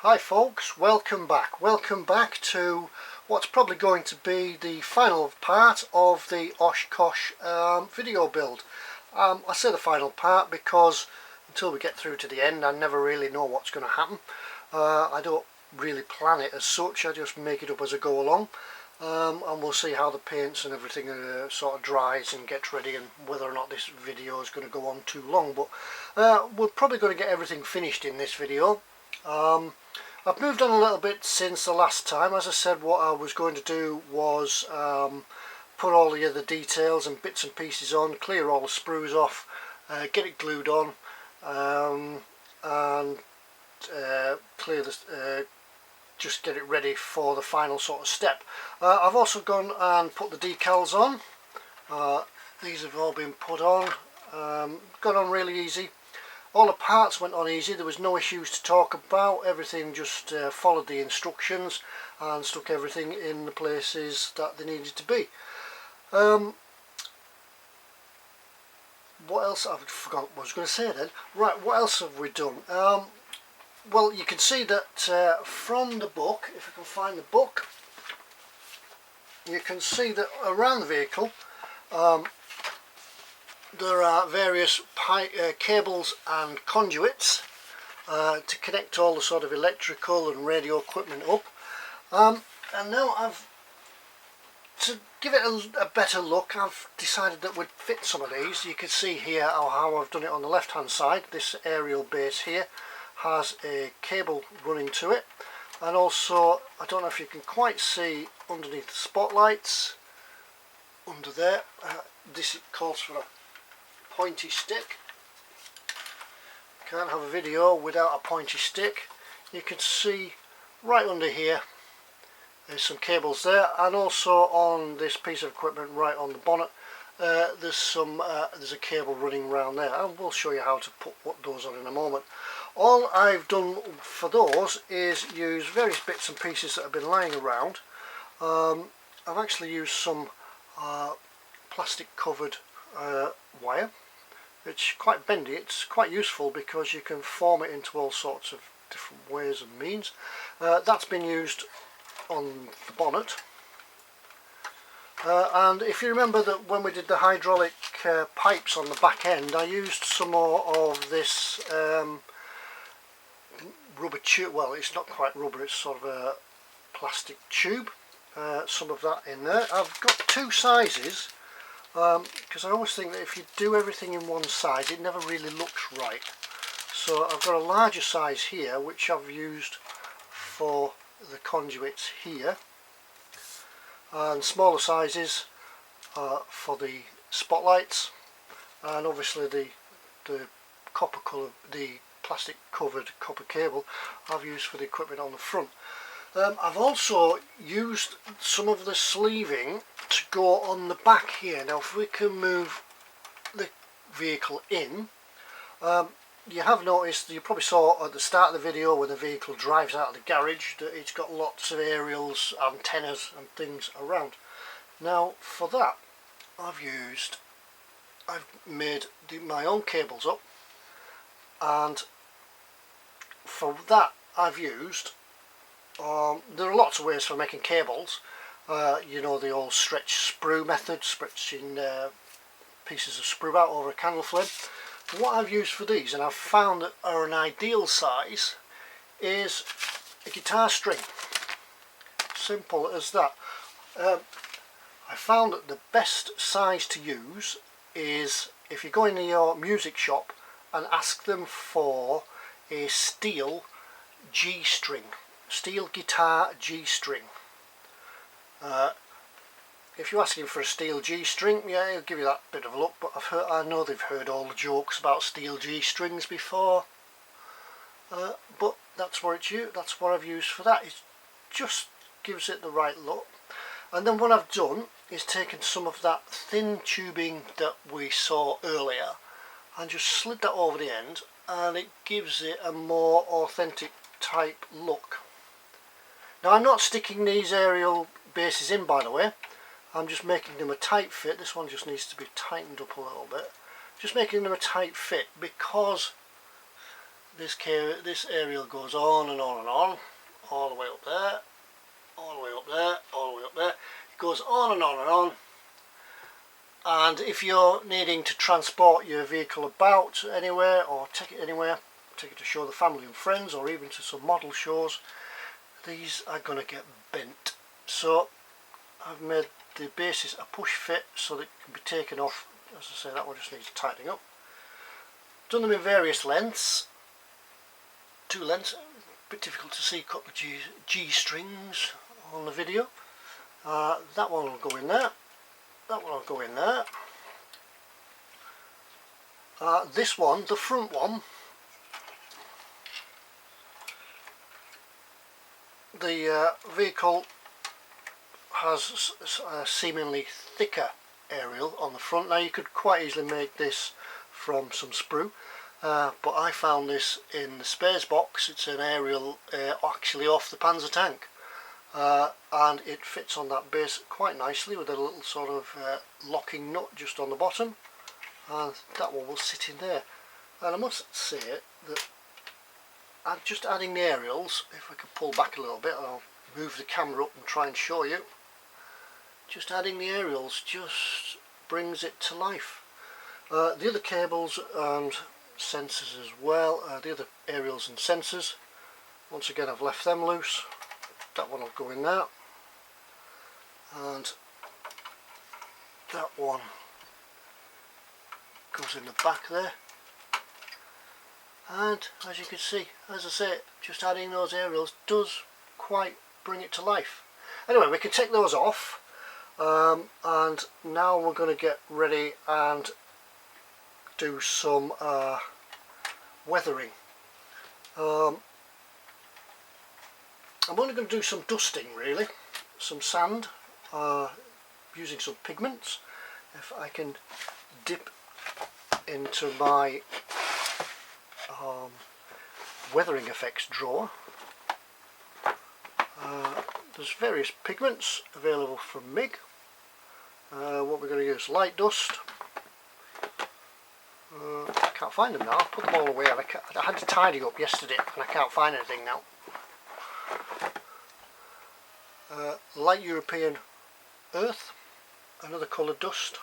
Hi folks, welcome back to what's probably going to be the final part of the Oshkosh video build. I say the final part because until we get through to the end I never really know what's going to happen. I don't really plan it as such, I just make it up as I go along, and we'll see how the paints and everything sort of dries and gets ready, and whether or not this video is going to go on too long. But we're probably going to get everything finished in this video. I've moved on a little bit since the last time. As I said, what I was going to do was put all the other details and bits and pieces on, clear all the sprues off, get it glued on, and clear the just get it ready for the final sort of step. I've also gone and put the decals on. These have all been put on, got on really easy. All the parts went on easy, there was no issues to talk about, everything just followed the instructions and stuck everything in the places that they needed to be. What else? I forgot what I was going to say then. Right, what else have we done? Well, you can see that from the book, if I can find the book, you can see that around the vehicle there are various cables and conduits to connect all the sort of electrical and radio equipment up. And now to give it a better look, I've decided that we'd fit some of these. You can see here how I've done it on the left hand side. This aerial base here has a cable running to it, and also, I don't know if you can quite see underneath the spotlights under there, this calls for a pointy stick. Can't have a video without a pointy stick. You can see right under here there's some cables there, and also on this piece of equipment right on the bonnet there's a cable running around there, and we'll show you how to put those on in a moment. All I've done for those is use various bits and pieces that have been lying around. I've actually used some plastic covered wire. It's quite bendy. It's quite useful because you can form it into all sorts of different ways and means. That's been used on the bonnet. And if you remember that when we did the hydraulic pipes on the back end, I used some more of this rubber tube. Well, it's not quite rubber, it's sort of a plastic tube. Some of that in there. I've got two sizes, because I always think that if you do everything in one size it never really looks right. So I've got a larger size here which I've used for the conduits here, and smaller sizes for the spotlights, and obviously the copper colour, the plastic covered copper cable I've used for the equipment on the front. I've also used some of the sleeving to go on the back here. Now if we can move the vehicle in, you have noticed, you probably saw at the start of the video when the vehicle drives out of the garage, that it's got lots of aerials, antennas and things around. Now for that I've made my own cables up, and for that I've used there are lots of ways for making cables. You know, the old stretch sprue method, stretching pieces of sprue out over a candle flame. What I've used for these, and I've found that are an ideal size, is a guitar string. Simple as that. I found that the best size to use is if you go into your music shop and ask them for a steel G string. Steel guitar G string. If you're asking for a steel G string, yeah, he'll give you that bit of a look, but I know they've heard all the jokes about steel G strings before, but that's what that's what I've used for that. It just gives it the right look. And then what I've done is taken some of that thin tubing that we saw earlier and just slid that over the end, and it gives it a more authentic type look. Now I'm not sticking these aerial bases in, by the way, I'm just making them a tight fit. This one just needs to be tightened up a little bit. Just making them a tight fit because this aerial goes on and on and on, all the way up there, all the way up there, all the way up there. It goes on and on and on. And if you're needing to transport your vehicle about anywhere, or take it anywhere, take it to show the family and friends, or even to some model shows, these are going to get bent. So I've made the bases a push fit so that it can be taken off. As I say, that one just needs tightening up. Done them in various lengths, 2 lengths. A bit difficult to see, a couple of G strings on the video. That one will go in there. That one will go in there. This one, the front one, the vehicle has a seemingly thicker aerial on the front. Now you could quite easily make this from some sprue, but I found this in the spares box. It's an aerial actually off the Panzer tank. And it fits on that base quite nicely with a little sort of locking nut just on the bottom, and that one will sit in there. And I must say that I'm just adding the aerials. If I can pull back a little bit, I'll move the camera up and try and show you. Just adding the aerials just brings it to life. The other cables and sensors as well, the other aerials and sensors, once again I've left them loose. That one will go in there, and that one goes in the back there. And as you can see, as I say, just adding those aerials does quite bring it to life. Anyway, we can take those off, and now we're going to get ready and do some weathering. I'm only going to do some dusting, really, some sand, using some pigments. If I can dip into my weathering effects drawer, there's various pigments available from MIG. What we're going to use, light dust. I can't find them now. I put them all away. I had to tidy up yesterday and I can't find anything now. Light European earth, another colour dust.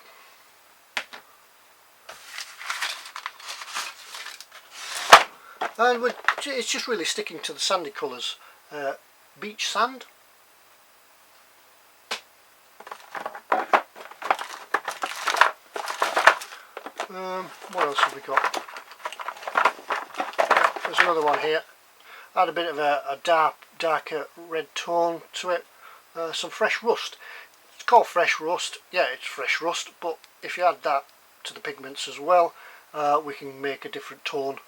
And it's just really sticking to the sandy colours. Beach sand. What else have we got? There's another one here. Add a bit of a darker red tone to it. Some fresh rust. It's called fresh rust. Yeah, it's fresh rust, but if you add that to the pigments as well, we can make a different tone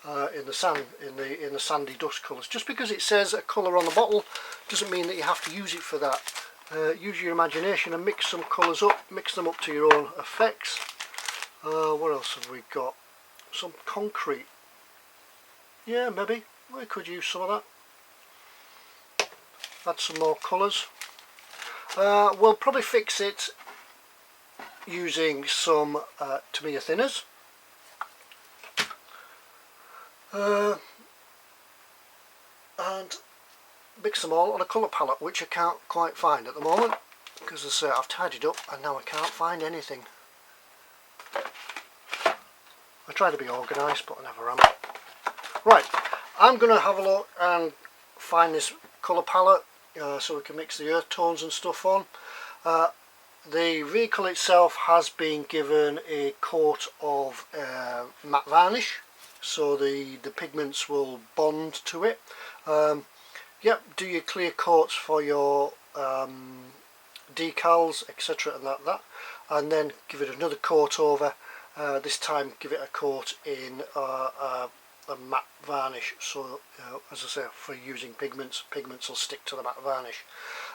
in the sand, in the sandy dust colours. Just because it says a colour on the bottle doesn't mean that you have to use it for that. Use your imagination and mix some colours up, mix them up to your own effects. What else have we got? Some concrete. Yeah, maybe we could use some of that. Add some more colours. We'll probably fix it using some Tamiya thinners. And mix them all on a colour palette, which I can't quite find at the moment because as I say, I've tidied up and now I can't find anything. I try to be organised, but I never am. Right, I'm going to have a look and find this colour palette so we can mix the earth tones and stuff on. The vehicle itself has been given a coat of matte varnish, so the pigments will bond to it. Yep, do your clear coats for your decals, etc. and that, and then give it another coat over. This time give it a coat in a matte varnish, so as I say, for using pigments will stick to the matte varnish.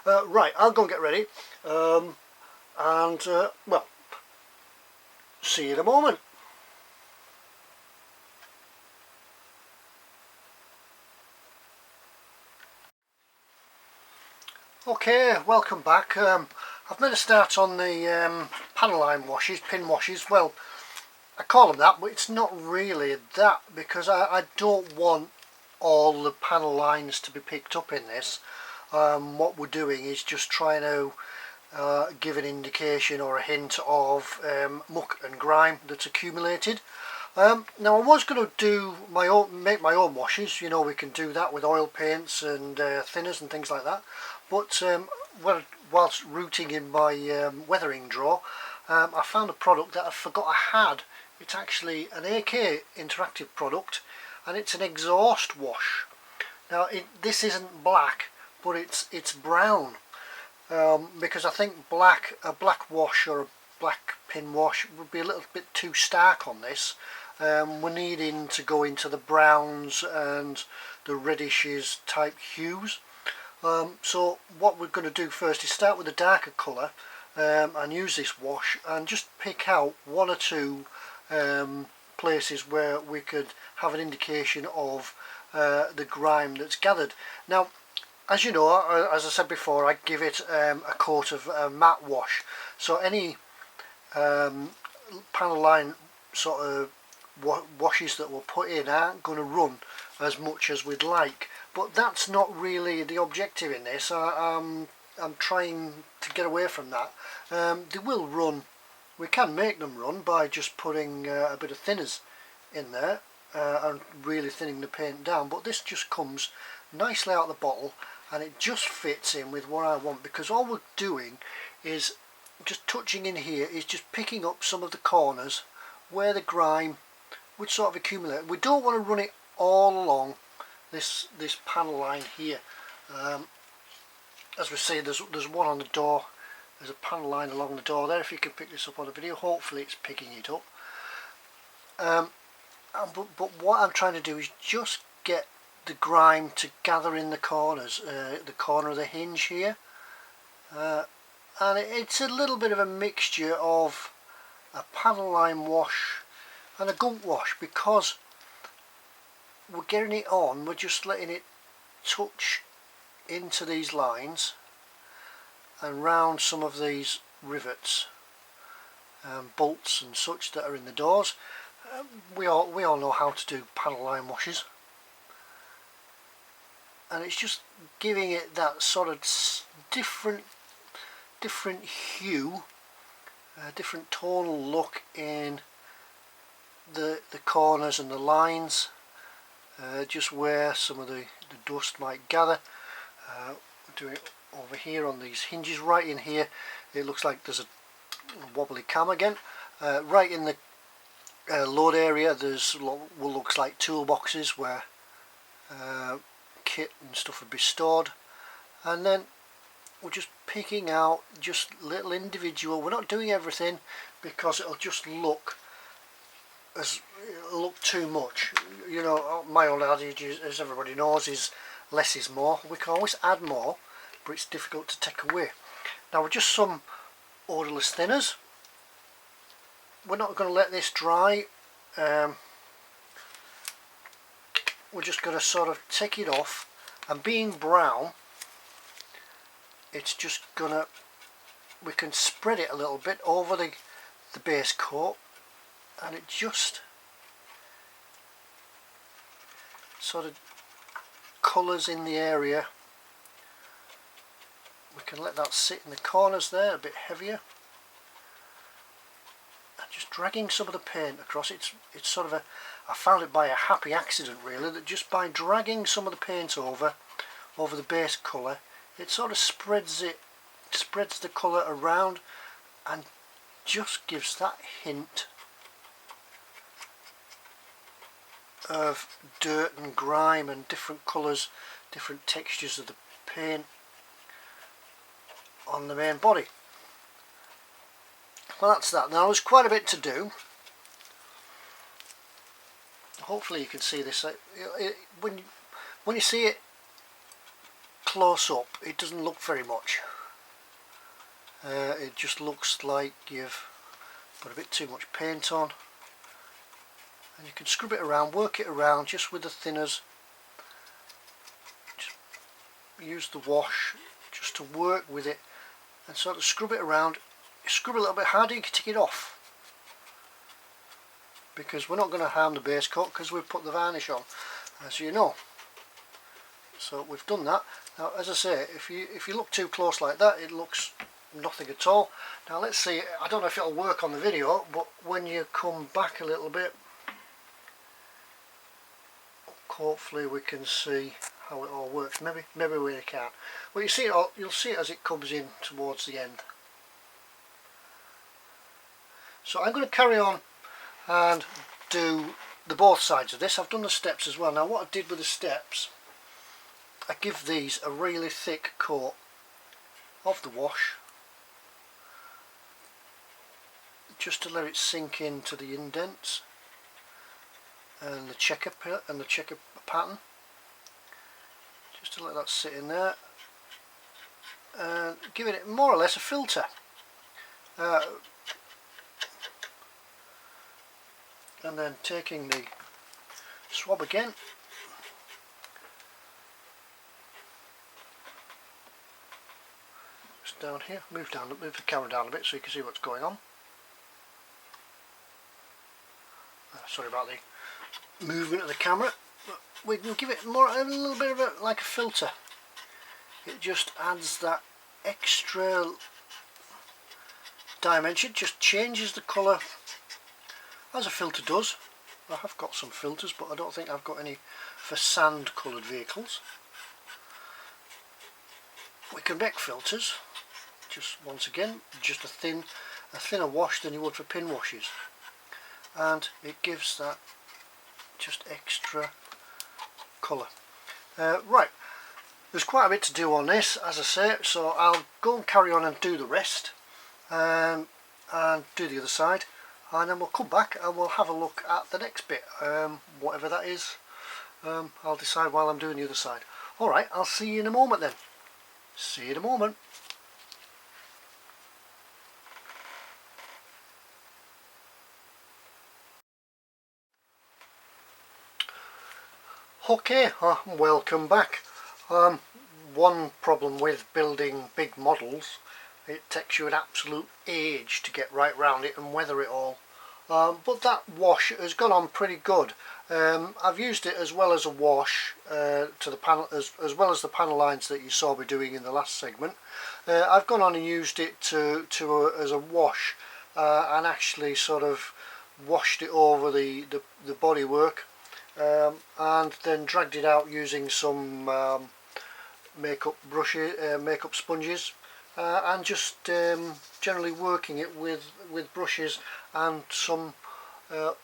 Right, I'll go and get ready, and well, see you in a moment. Okay, welcome back. I've made a start on the panel line washes, pin washes. Well, I call them that, but it's not really that, because I don't want all the panel lines to be picked up in this. What we're doing is just trying to give an indication or a hint of muck and grime that's accumulated. Now I was going to make my own washes. You know, we can do that with oil paints and thinners and things like that. But whilst rooting in my weathering drawer, I found a product that I forgot I had. It's actually an AK Interactive product, and it's an exhaust wash. Now this isn't black, but it's brown, because I think a black wash or a black pin wash would be a little bit too stark on this. We're needing to go into the browns and the redishes type hues. So what we're going to do first is start with a darker colour and use this wash and just pick out one or two places where we could have an indication of the grime that's gathered. Now, as you know, as I said before, I give it a coat of matte wash. So any panel line sort of washes that we'll put in aren't going to run as much as we'd like. But that's not really the objective in this. I'm trying to get away from that. They will run. We can make them run by just putting a bit of thinners in there and really thinning the paint down, but this just comes nicely out of the bottle and it just fits in with what I want, because all we're doing is just touching in here is just picking up some of the corners where the grime would sort of accumulate. We don't want to run it all along this panel line here. As we say, there's one on the door. There's a panel line along the door there. If you can pick this up on the video, hopefully it's picking it up. But what I'm trying to do is just get the grime to gather in the corners, the corner of the hinge here. And it's a little bit of a mixture of a panel line wash and a gunk wash, because we're getting it on, we're just letting it touch into these lines and round some of these rivets, bolts and such that are in the doors. We all know how to do panel line washes, and it's just giving it that sort of different hue, different tonal look in the corners and the lines, just where some of the dust might gather. We're doing it over here on these hinges. Right in here it looks like there's a wobbly cam again. Right in the load area there's what looks like toolboxes where kit and stuff would be stored, and then we're just picking out just little individual. We're not doing everything because it'll just look too much. You know, my old adage is, as everybody knows, is less is more. We can always add more, but it's difficult to take away. Now with just some odourless thinners, we're not going to let this dry. We're just going to sort of take it off, and being brown, it's just gonna, we can spread it a little bit over the base coat, and it just sort of colours in the area. We can let that sit in the corners there a bit heavier, and just dragging some of the paint across. It's sort of a, I found it by a happy accident really, that just by dragging some of the paint over the base colour, it sort of spreads the colour around and just gives that hint of dirt and grime and different colours, different textures of the paint on the main body. Well, that's that. Now there's quite a bit to do. Hopefully you can see this. When you see it close up, it doesn't look very much. It just looks like you've put a bit too much paint on, and you can scrub it around, work it around just with the thinners. Just use the wash just to work with it and sort of scrub it around. You scrub a little bit harder, you can take it off. because we're not going to harm the base coat because we've put the varnish on, as you know. So we've done that. Now, as I say, if you look too close like that, it looks nothing at all. Now let's see, I don't know if it'll work on the video, but when you come back a little bit, hopefully we can see how it all works. Maybe we can't. Well, you see it all, you'll see it as it comes in towards the end. So I'm going to carry on and do the both sides of this. I've done the steps as well. Now what I did with the steps, I give these a really thick coat of the wash, just to let it sink into the indents and the checker pattern, just to let that sit in there, and giving it more or less a filter. And then taking the swab again, just down here, move the camera down a bit so you can see what's going on. Sorry about the movement of the camera, but we can give it a little bit of like a filter. It just adds that extra dimension, just changes the colour as a filter does. I have got some filters, but I don't think I've got any for sand coloured vehicles. We can make filters, just once again, just a thinner wash than you would for pin washes, and it gives that just extra colour. Right, there's quite a bit to do on this, as I say, so I'll go and carry on and do the rest, and do the other side, and then we'll come back and we'll have a look at the next bit, whatever that is. I'll decide while I'm doing the other side. Alright, I'll see you in a moment then. See you in a moment. Okay, welcome back. One problem with building big models, it takes you an absolute age to get right round it and weather it all. But that wash has gone on pretty good. I've used it as well as a wash to the panel, as well as the panel lines that you saw me doing in the last segment. I've gone on and used it as a wash, and actually sort of washed it over the bodywork, and then dragged it out using some makeup brushes, makeup sponges, and just generally working it with brushes and some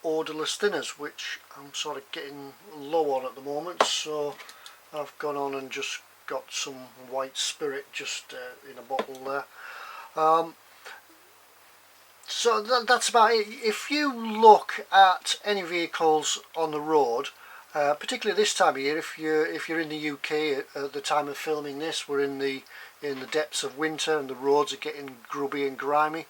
odourless thinners, which I'm sort of getting low on at the moment, so I've gone on and just got some white spirit just in a bottle there. So that's about it. If you look at any vehicles on the road, particularly this time of year, if you're in the UK at the time of filming this, we're in the depths of winter and the roads are getting grubby and grimy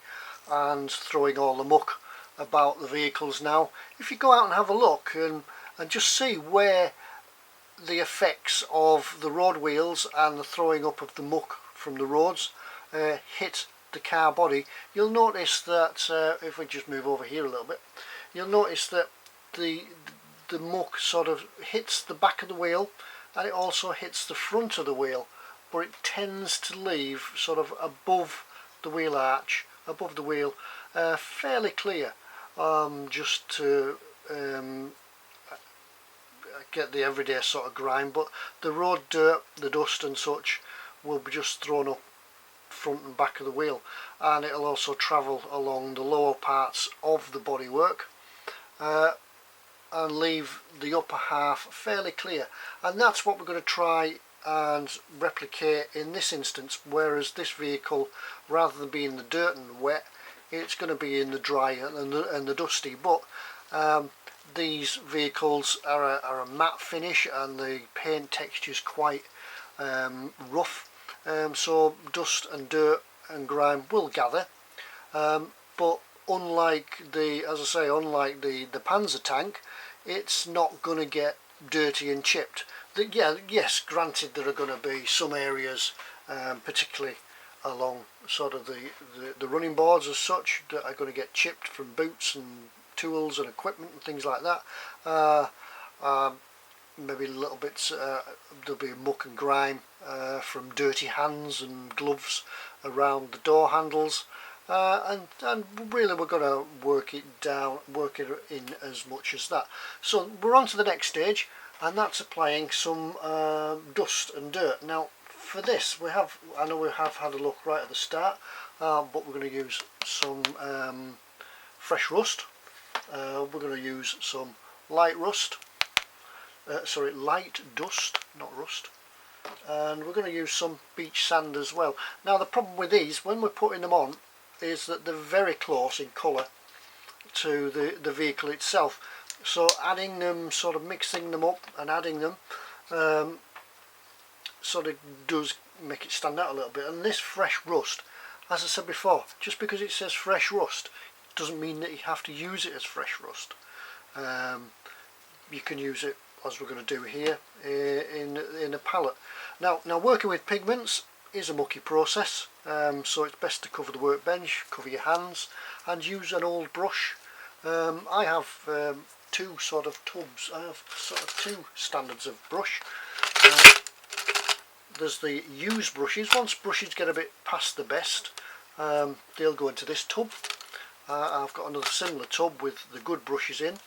and throwing all the muck about the vehicles now. If you go out and have a look and just see where the effects of the road wheels and the throwing up of the muck from the roads hit the car body, you'll notice that if we just move over here a little bit, you'll notice that the muck sort of hits the back of the wheel and it also hits the front of the wheel, but it tends to leave sort of above the wheel arch, above the wheel, fairly clear, just to get the everyday sort of grime, but the road dirt, the dust and such will be just thrown up front and back of the wheel, and it'll also travel along the lower parts of the bodywork and leave the upper half fairly clear, and that's what we're going to try and replicate in this instance, whereas this vehicle, rather than being the dirt and wet, it's going to be in the dry and the dusty. But these vehicles are a matte finish and the paint texture is quite rough, so dust and dirt and grime will gather, but unlike the Panzer tank, it's not going to get dirty and chipped. Yes, granted, there are going to be some areas, particularly along sort of the running boards as such, that are going to get chipped from boots and tools and equipment and things like that. Maybe little bits, there'll be muck and grime from dirty hands and gloves around the door handles. And really we're going to work it in as much as that. So we're on to the next stage, and that's applying some dust and dirt. Now for this I know we have had a look right at the start, but we're going to use some fresh rust. We're going to use some light dust, not rust. And we're going to use some beach sand as well. Now the problem with these, when we're putting them on, is that they're very close in colour to the vehicle itself. So adding them, sort of mixing them up and adding them, sort of does make it stand out a little bit. And this fresh rust, as I said before, just because it says fresh rust doesn't mean that you have to use it as fresh rust. You can use it, as we're going to do here, in a palette. Now working with pigments is a mucky process, so it's best to cover the workbench, cover your hands, and use an old brush. I have two sort of tubs. I have sort of two standards of brush. There's the used brushes. Once brushes get a bit past the best, they'll go into this tub. I've got another similar tub with the good brushes in,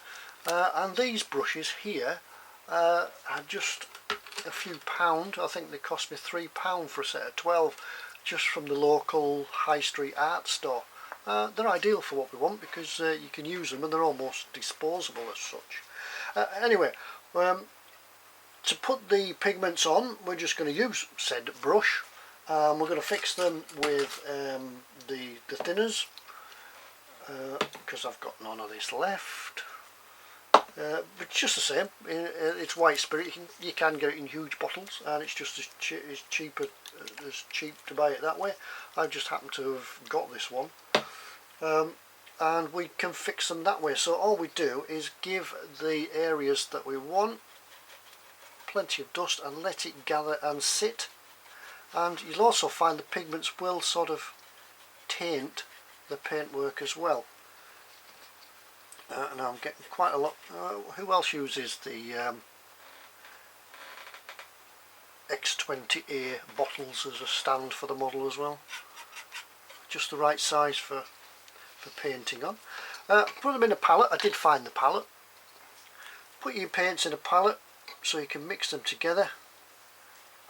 and these brushes here are just a few pound. I think they cost me £3 for a set of 12, just from the local high street art store. They're ideal for what we want, because you can use them and they're almost disposable as such. Anyway, to put the pigments on, we're just going to use said brush. We're going to fix them with the thinners, because I've got none of this left. But it's just the same. It's white spirit. You can get it in huge bottles, and it's just as cheap to buy it that way. I just happen to have got this one, and we can fix them that way. So all we do is give the areas that we want plenty of dust and let it gather and sit. And you'll also find the pigments will sort of taint the paintwork as well. And I'm getting quite a lot. Who else uses the X20A bottles as a stand for the model as well? Just the right size for painting on. Put them in a palette. I did find the palette. Put your paints in a palette so you can mix them together,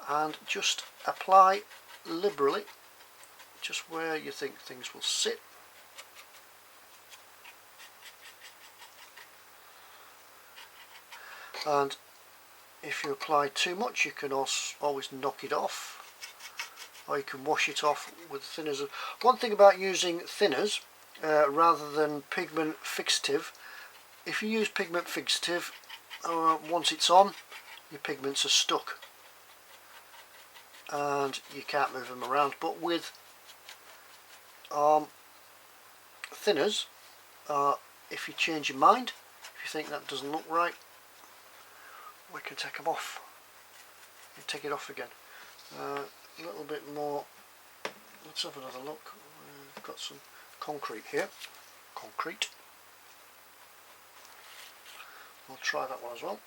and just apply liberally, just where you think things will sit. And if you apply too much, you can always knock it off, or you can wash it off with thinners. One thing about using thinners rather than pigment fixative, if you use pigment fixative, once it's on, your pigments are stuck and you can't move them around. But with thinners, if you change your mind, if you think that doesn't look right, we can take them off and take it off again. A little bit more. Let's have another look. We've got some concrete here. Concrete. We'll try that one as well.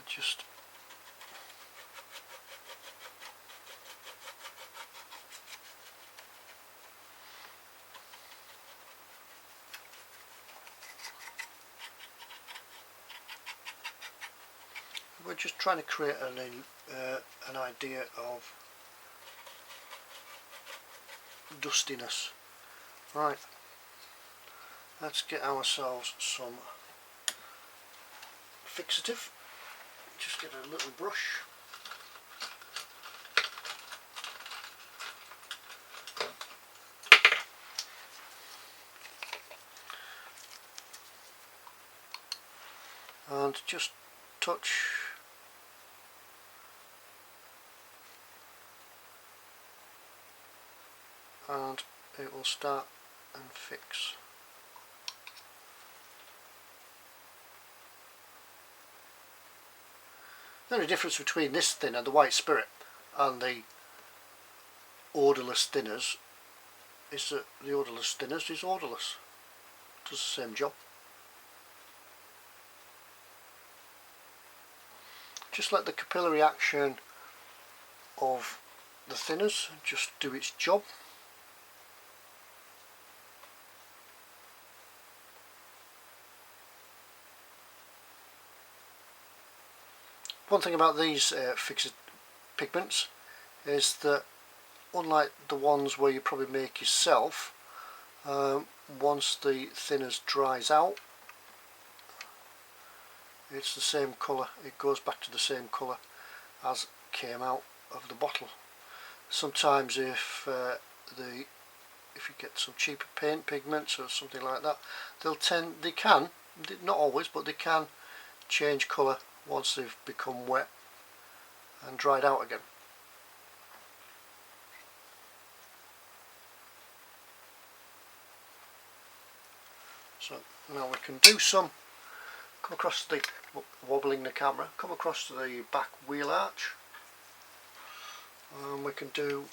Just we're just trying to create an idea of dustiness. Right, let's get ourselves some fixative. Just get a little brush. And just touch and it will start and fix. The only difference between this thinner, the white spirit, and the odourless thinners is that the odourless thinners is odourless. Does the same job. Just let the capillary action of the thinners just do its job. One thing about these fixed pigments is that unlike the ones where you probably make yourself, once the thinners dries out, it's the same colour, it goes back to the same colour as came out of the bottle. Sometimes if you get some cheaper paint pigments or something like that, they can, not always, but they can change colour once they've become wet and dried out again. So now we can do some, come across the, wobbling the camera, come across to the back wheel arch, and we can do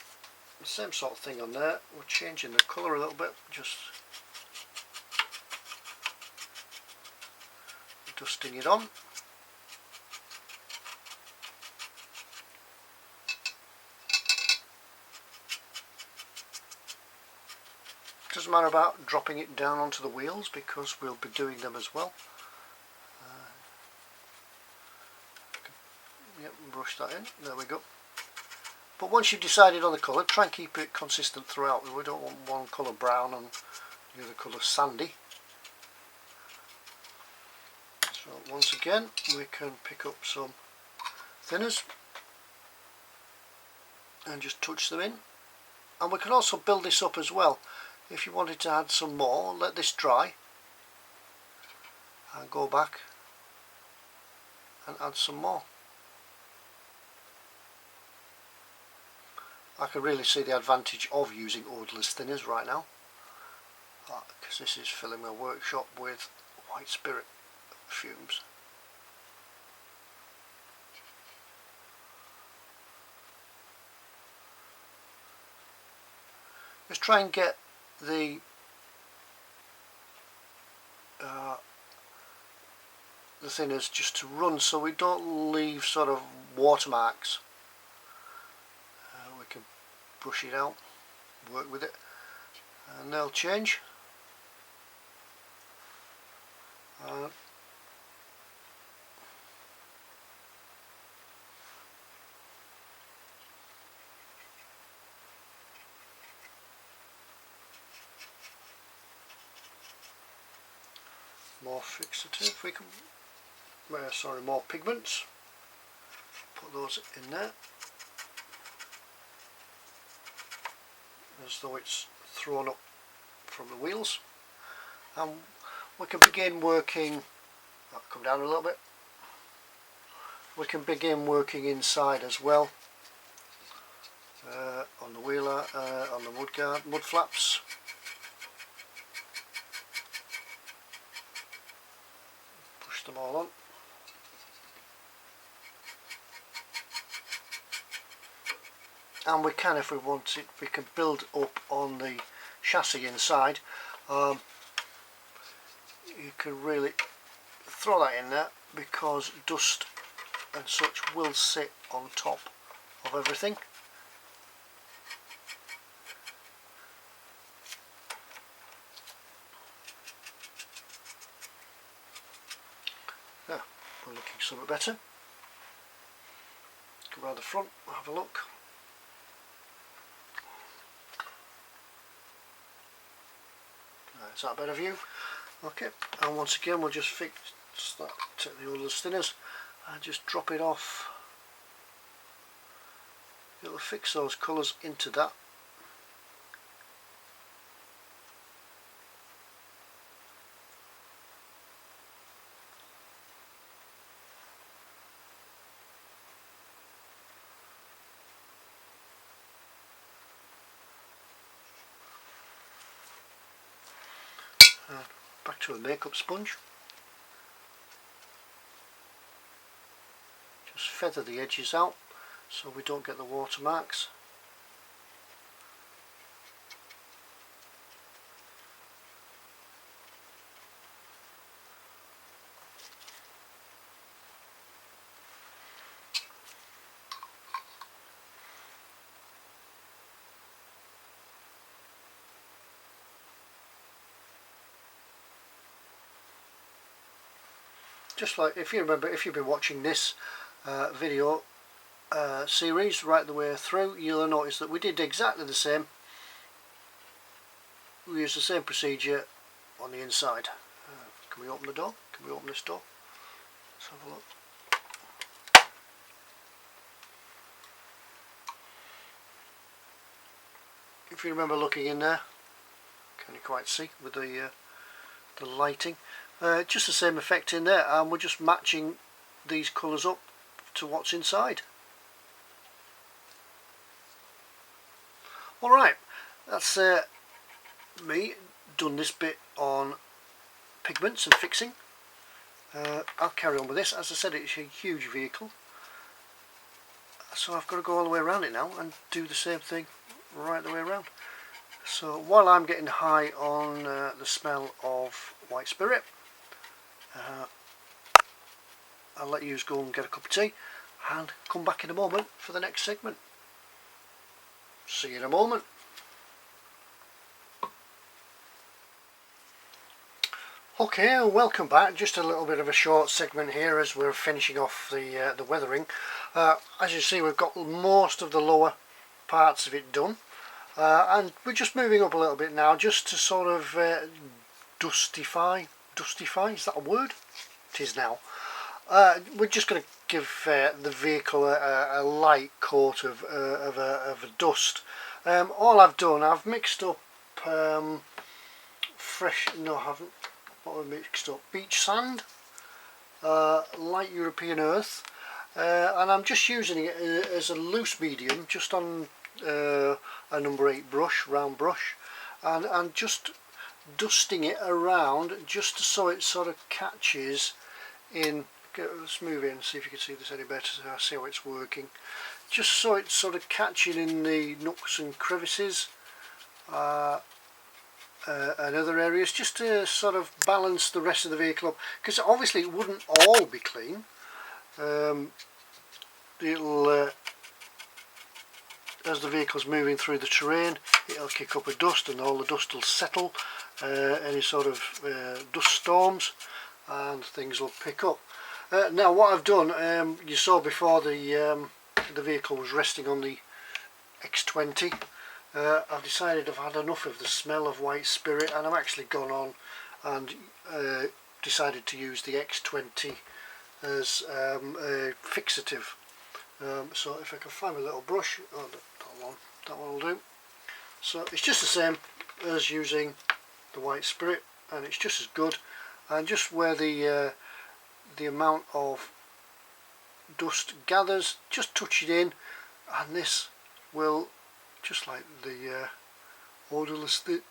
the same sort of thing on there. We're changing the colour a little bit, just dusting it on. Doesn't matter about dropping it down onto the wheels because we'll be doing them as well. Yep, brush that in, there we go. But once you've decided on the colour, try and keep it consistent throughout. We don't want one colour brown and the other colour sandy. So once again we can pick up some thinners and just touch them in. And we can also build this up as well. If you wanted to add some more, let this dry and go back and add some more. I can really see the advantage of using odourless thinners right now, because this is filling my workshop with white spirit fumes. Just try and get the thinners just to run so we don't leave sort of watermarks. We can brush it out, work with it, and they'll change. More fixative, we can, more pigments, put those in there as though it's thrown up from the wheels, and we can begin working, come down a little bit, we can begin working inside as well, on the wheeler, on the mud flaps. Them all on. And we can, if we want it, we can build up on the chassis inside. You can really throw that in there because dust and such will sit on top of everything. We're looking somewhat better. Go around the front, have a look. Is that a better view? Okay, and once again we'll just fix that, take the odourless thinners and just drop it off. It'll fix those colours into that. Back to a makeup sponge. Just feather the edges out so we don't get the watermarks. Just like, if you remember, if you've been watching this video series right the way through, you'll notice that we did exactly the same. We used the same procedure on the inside. Can we open the door? Can we open this door? Let's have a look. If you remember looking in there, can you quite see with the lighting? Just the same effect in there, and we're just matching these colours up to what's inside. Alright, that's me done this bit on pigments and fixing. I'll carry on with this. As I said, it's a huge vehicle, so I've got to go all the way around it now and do the same thing right the way around. So while I'm getting high on the smell of white spirit, I'll let you go and get a cup of tea and come back in a moment for the next segment. See you in a moment. Okay, welcome back. Just a little bit of a short segment here as we're finishing off the weathering. As you see, we've got most of the lower parts of it done, and we're just moving up a little bit now, just to sort of dustify. Is that a word? It is now. We're just going to give the vehicle a light coat of a dust. All I've done, I've mixed up fresh. No, I haven't. What have I mixed up? Beach sand, light European earth, and I'm just using it as a loose medium, just on a number 8 brush, round brush, and just dusting it around just so it sort of catches in. Let's move in and see if you can see this any better, so I see how it's working. Just so it's sort of catching in the nooks and crevices and other areas, just to sort of balance the rest of the vehicle up, because obviously it wouldn't all be clean. It'll as the vehicle's moving through the terrain, it'll kick up a dust, and all the dust will settle, any sort of dust storms, and things will pick up. Now what I've done, you saw before the vehicle was resting on the X20. I've decided I've had enough of the smell of white spirit, and I've actually gone on and decided to use the X20 as a fixative. So if I can find my little brush, oh, that one will do. So it's just the same as using the white spirit, and it's just as good. And just where the amount of dust gathers, just touch it in, and this will, just like the odorless thinners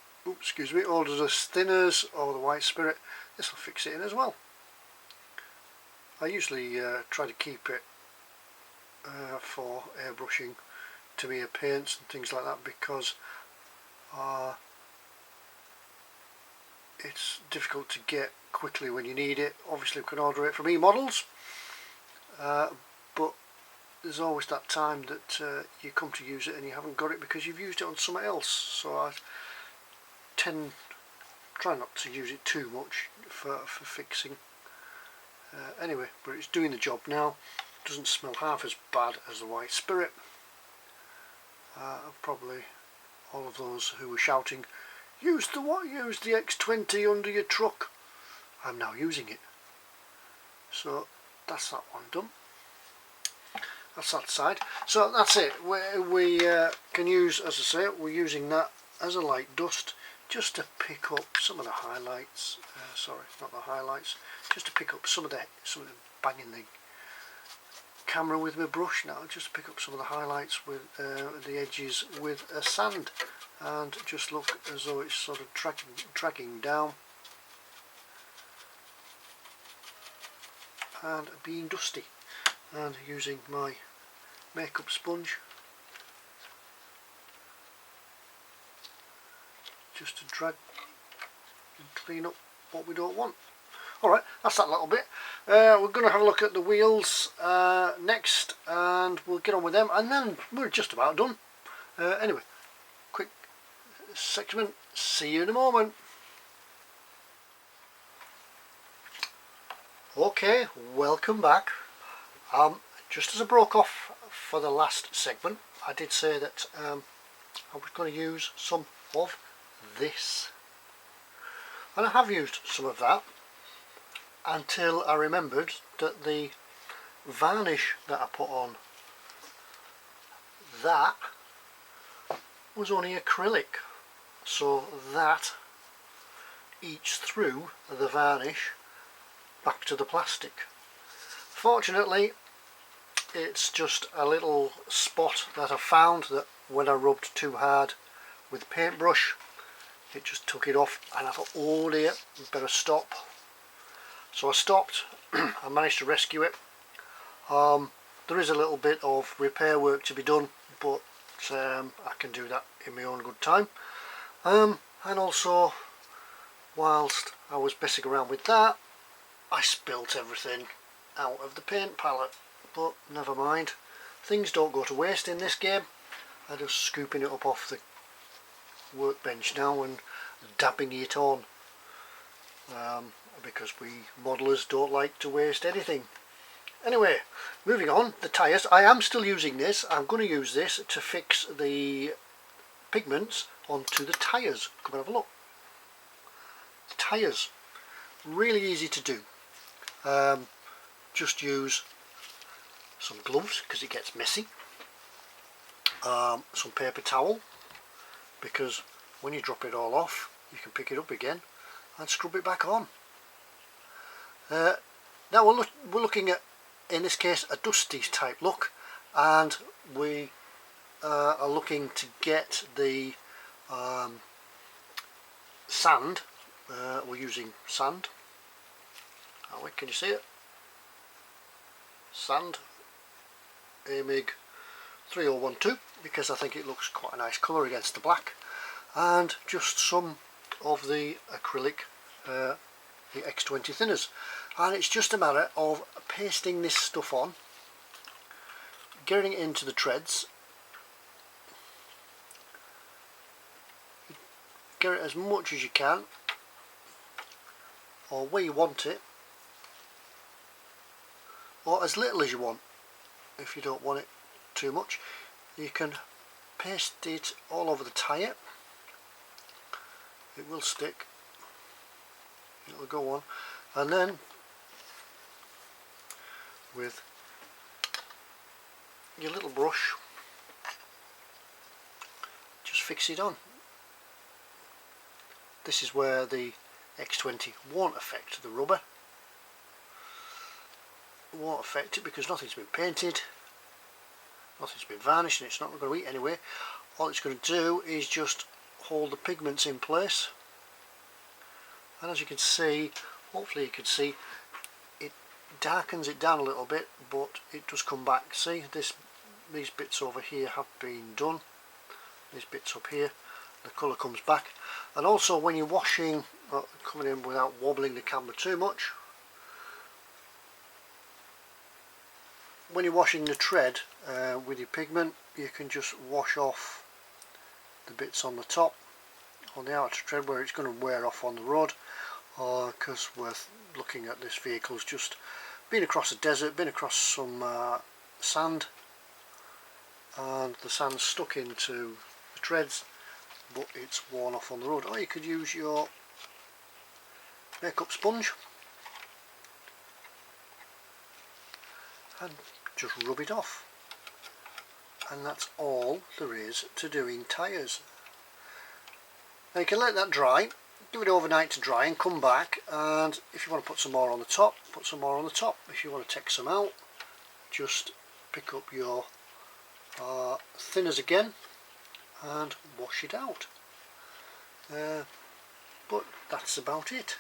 or the white spirit, this will fix it in as well. I usually try to keep it for airbrushing to me paints and things like that, because it's difficult to get quickly when you need it. Obviously we can order it from e-models, but there's always that time that you come to use it and you haven't got it because you've used it on something else. So I try not to use it too much for fixing. Anyway, but it's doing the job now. Doesn't smell half as bad as the white spirit. Probably all of those who were shouting, use the X20 under your truck, I'm now using it. So that's that one done. That's that side. So that's it. We can use, as I say, we're using that as a light dust just to pick up some of the highlights. Sorry, not the highlights. Just to pick up some of the banging the camera with my brush now, just to pick up some of the highlights with the edges with a sand, and just look as though it's sort of tracking down and being dusty, and using my makeup sponge just to drag and clean up what we don't want. Alright, that's that little bit. We're going to have a look at the wheels next, and we'll get on with them, and then we're just about done. Anyway, quick segment, see you in a moment. Okay, welcome back. Just as I broke off for the last segment, I did say that I was going to use some of this, and I have used some of that until I remembered that the varnish that I put on that was only acrylic, so that eats through the varnish back to the plastic. Fortunately, it's just a little spot that I found that when I rubbed too hard with the paintbrush, it just took it off, and I thought, oh dear, better stop. So I stopped. I managed to rescue it. There is a little bit of repair work to be done, but I can do that in my own good time. And also, whilst I was messing around with that, I spilt everything out of the paint palette, but never mind. Things don't go to waste in this game. I'm just scooping it up off the workbench now and dabbing it on, because we modelers don't like to waste anything. Anyway, moving on, the tyres. I am still using this. I'm going to use this to fix the pigments onto the tyres. Come and have a look. The tyres, really easy to do. Just use some gloves because it gets messy, some paper towel, because when you drop it all off you can pick it up again and scrub it back on. Now we're looking at, in this case, a dusty type look, and we are looking to get the sand. We're using sand. Oh, wait, can you see it? Sand, AMIG 3012, because I think it looks quite a nice colour against the black, and just some of the acrylic, the X20 thinners, and it's just a matter of pasting this stuff on, getting it into the treads, get it as much as you can, or where you want it, or as little as you want. If you don't want it too much, you can paste it all over the tyre. It will stick, it will go on, and then with your little brush just fix it on. This is where the X20 won't affect the rubber. It won't affect it because nothing's been painted, nothing's been varnished, and it's not going to eat anyway. All it's going to do is just hold the pigments in place, and as you can see, hopefully you can see, it darkens it down a little bit, but it does come back. See, these bits over here have been done, these bits up here, the colour comes back. And also when you're washing, coming in without wobbling the camera too much, when you're washing the tread with your pigment, you can just wash off the bits on the top, on the outer tread where it's going to wear off on the road, because we're looking at this vehicle's just been across a desert, been across some sand, and the sand's stuck into the treads, but it's worn off on the road. Or you could use your makeup sponge and just rub it off, and that's all there is to doing tyres. Now you can let that dry, give it overnight to dry, and come back, and if you want to put some more on the top, put some more on the top. If you want to take some out, just pick up your thinners again and wash it out. But that's about it.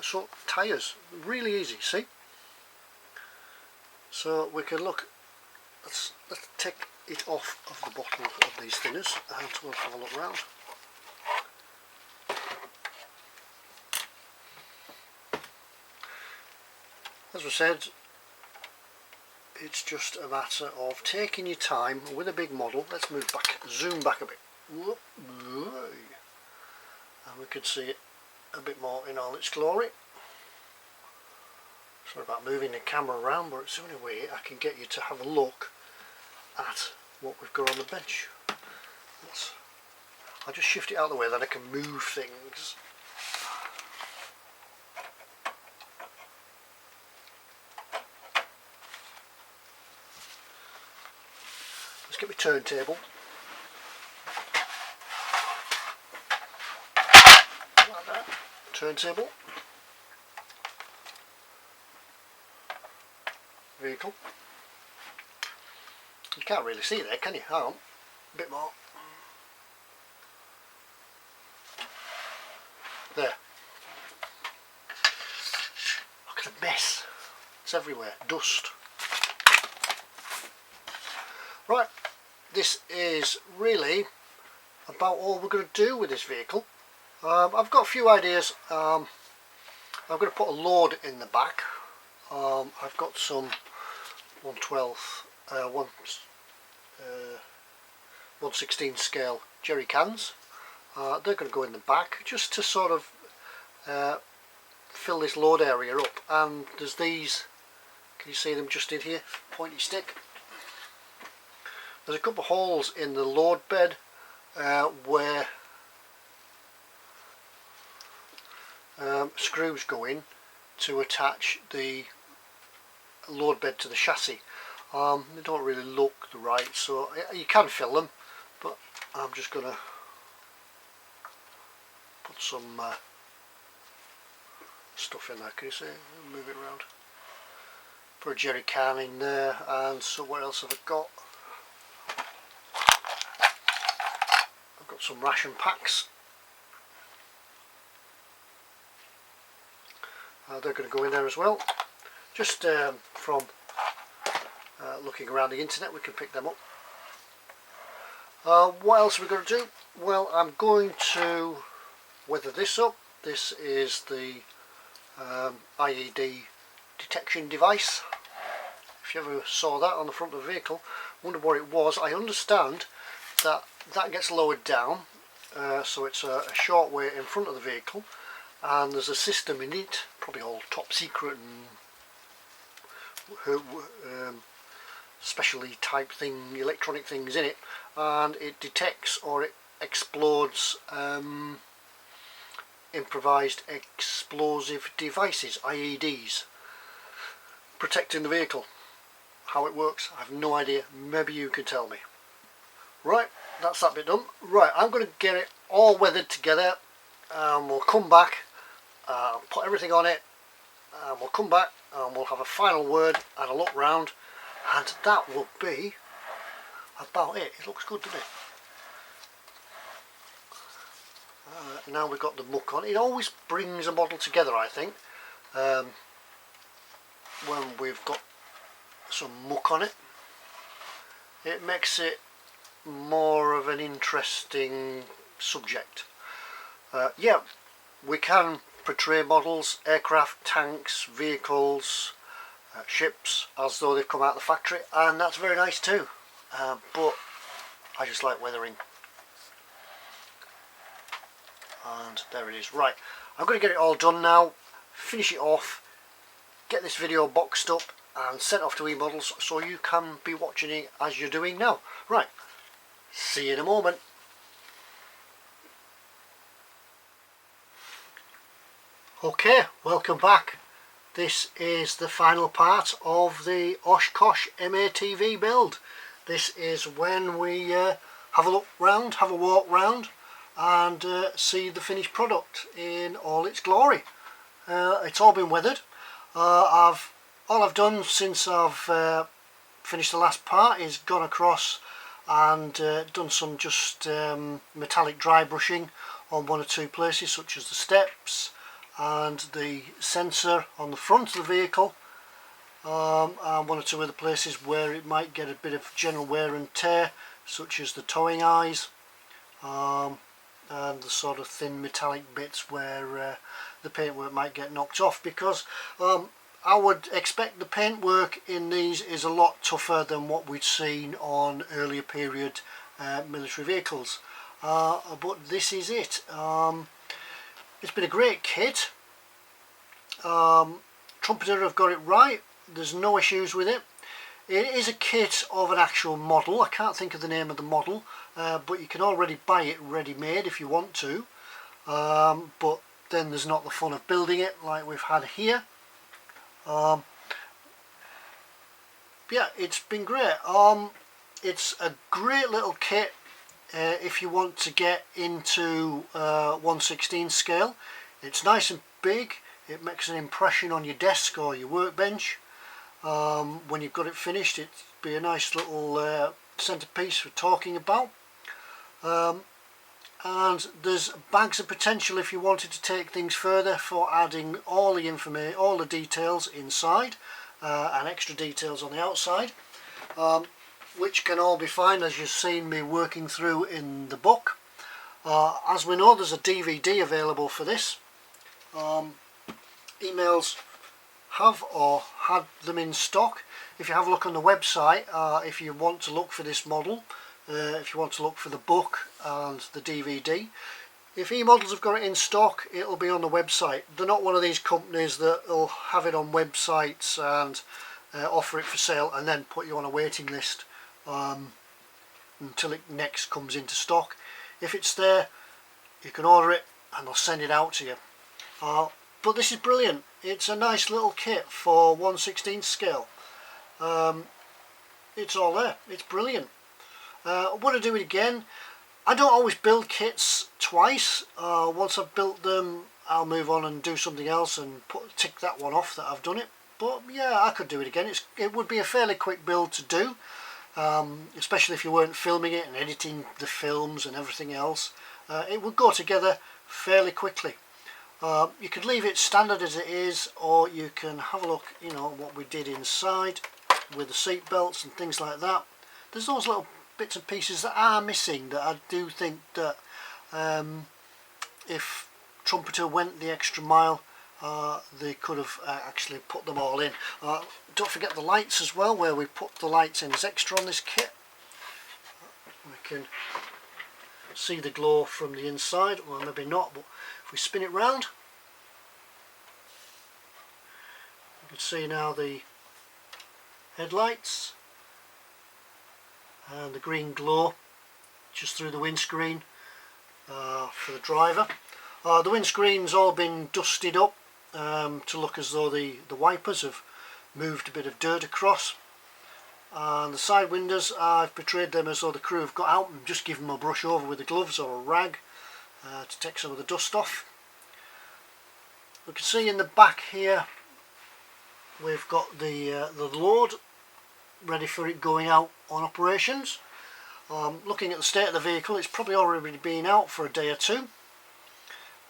So tyres, really easy, see? So we can look, let's take it off of the bottom of these thinners and we'll have a look round. As I said, it's just a matter of taking your time with a big model. Let's move back, zoom back a bit. And we can see it a bit more in all its glory. Sorry about moving the camera around, but it's the only way I can get you to have a look at what we've got on the bench. I'll just shift it out of the way, then I can move things. Let's get my turntable. Like that. Turntable. Vehicle. You can't really see there, can you? Hang on. A bit more. There. Look at the mess. It's everywhere. Dust. Right. This is really about all we're going to do with this vehicle. I've got a few ideas. I'm going to put a load in the back. I've got some 1/16 scale jerry cans. They're going to go in the back just to sort of fill this load area up. And there's these, can you see them just in here? Pointy stick. There's a couple of holes in the load bed where screws go in to attach the load bed to the chassis. They don't really look right, so you can fill them, but I'm just going to put some stuff in there. Can you see? Move it around. Put a jerry can in there, and so what else have I got? I've got some ration packs. They're going to go in there as well. Just from looking around the internet, we can pick them up. What else are we going to do? Well, I'm going to weather this up. This is the IED detection device. If you ever saw that on the front of the vehicle, wonder what it was. I understand that that gets lowered down, so it's a short way in front of the vehicle, and there's a system in it, probably all top secret and specially type thing, electronic things in it, and it detects or it explodes improvised explosive devices, IEDs, protecting the vehicle. How it works, I have no idea. Maybe you can tell me. Right, that's that bit done. Right, I'm going to get it all weathered together, and we'll come back, put everything on it, and we'll come back and we'll have a final word and a look round, and that will be about it. It looks good, doesn't it? Now we've got the muck on. It always brings a model together, I think, when we've got some muck on it. It makes it more of an interesting subject. Yeah, we can portray models, aircraft, tanks, vehicles, ships, as though they've come out of the factory, and that's very nice too, but I just like weathering. And there it is. Right, I'm going to get it all done now, finish it off, get this video boxed up and sent off to eModels so you can be watching it as you're doing now. Right, see you in a moment. Okay, welcome back. This is the final part of the Oshkosh M-ATV build. This is when we have a look round, have a walk round, and see the finished product in all its glory. It's all been weathered. All I've done since I've finished the last part is gone across and done some just metallic dry brushing on one or two places, such as the steps and the sensor on the front of the vehicle, and one or two other places where it might get a bit of general wear and tear, such as the towing eyes, and the sort of thin metallic bits where the paintwork might get knocked off, because I would expect the paintwork in these is a lot tougher than what we'd seen on earlier period military vehicles, but this is it. It's been a great kit. Trumpeter have got it right. There's no issues with it. It is a kit of an actual model. I can't think of the name of the model, but you can already buy it ready-made if you want to, but then there's not the fun of building it like we've had here. Yeah, it's been great. It's a great little kit if you want to get into 1/16 scale. It's nice and big. It makes an impression on your desk or your workbench. When you've got it finished, it'd be a nice little centerpiece for talking about. And there's bags of potential if you wanted to take things further for adding all the information, all the details inside, and extra details on the outside, which can all be fine, as you've seen me working through in the book. As we know, there's a DVD available for this. Emails have or had them in stock. If you have a look on the website, if you want to look for this model, if you want to look for the book and the DVD, if eModels have got it in stock, it'll be on the website. They're not one of these companies that will have it on websites and offer it for sale and then put you on a waiting list until it next comes into stock. If it's there, you can order it and they'll send it out to you. But this is brilliant. It's a nice little kit for 1/16 scale. It's all there. It's brilliant. Would I do it again? I don't always build kits twice. Once I've built them, I'll move on and do something else and tick that one off that I've done it. But yeah, I could do it again. It would be a fairly quick build to do, especially if you weren't filming it and editing the films and everything else. It would go together fairly quickly. You could leave it standard as it is, or you can have a look, you know, what we did inside with the seat belts and things like that. There's those little bits and pieces that are missing that I do think that if Trumpeter went the extra mile, they could have actually put them all in. Don't forget the lights as well, where we put the lights in as extra on this kit. We can see the glow from the inside, well maybe not, but if we spin it round, you can see now the headlights and the green glow just through the windscreen for the driver. The windscreen's all been dusted up to look as though the wipers have moved a bit of dirt across, and the side windows, I've portrayed them as though the crew have got out and just given them a brush over with the gloves or a rag to take some of the dust off. We can see in the back here we've got the load ready for it going out on operations. Looking at the state of the vehicle, it's probably already been out for a day or two.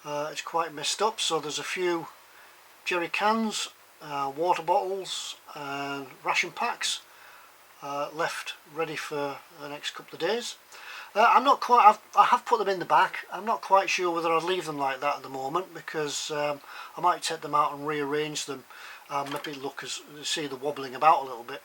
It's quite messed up, so there's a few jerry cans, water bottles and ration packs left ready for the next couple of days. I'm not quite, I have put them in the back. I'm not quite sure whether I'd leave them like that at the moment, because I might take them out and rearrange them, maybe look as, see the wobbling about a little bit.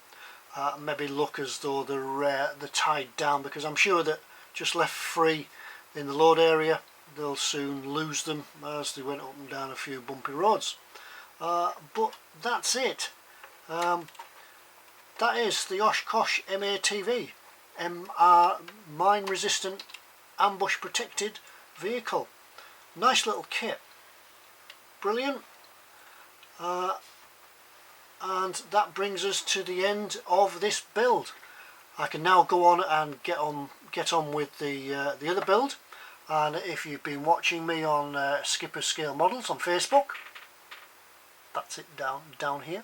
Maybe look as though they're tied down, because I'm sure that just left free in the load area they'll soon lose them as they went up and down a few bumpy roads. But that's it. That is the Oshkosh M-ATV mine resistant ambush protected vehicle. Nice little kit, brilliant. And that brings us to the end of this build. I can now go on and get on with the other build. And if you've been watching me on Skipper Scale Models on Facebook, that's it down here.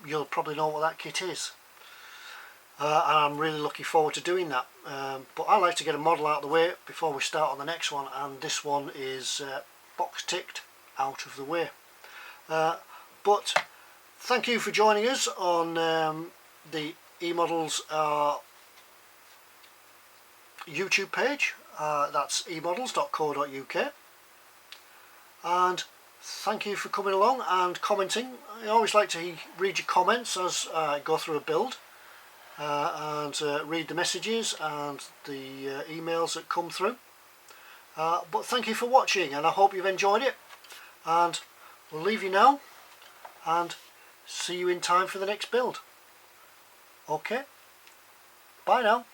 You'll probably know what that kit is. And I'm really looking forward to doing that. But I like to get a model out of the way before we start on the next one, and this one is box ticked out of the way. But thank you for joining us on the eModels YouTube page. That's emodels.co.uk. And thank you for coming along and commenting. I always like to read your comments as I go through a build, and read the messages and the emails that come through. But thank you for watching, and I hope you've enjoyed it. And we'll leave you now and see you in time for the next build. Okay, bye now.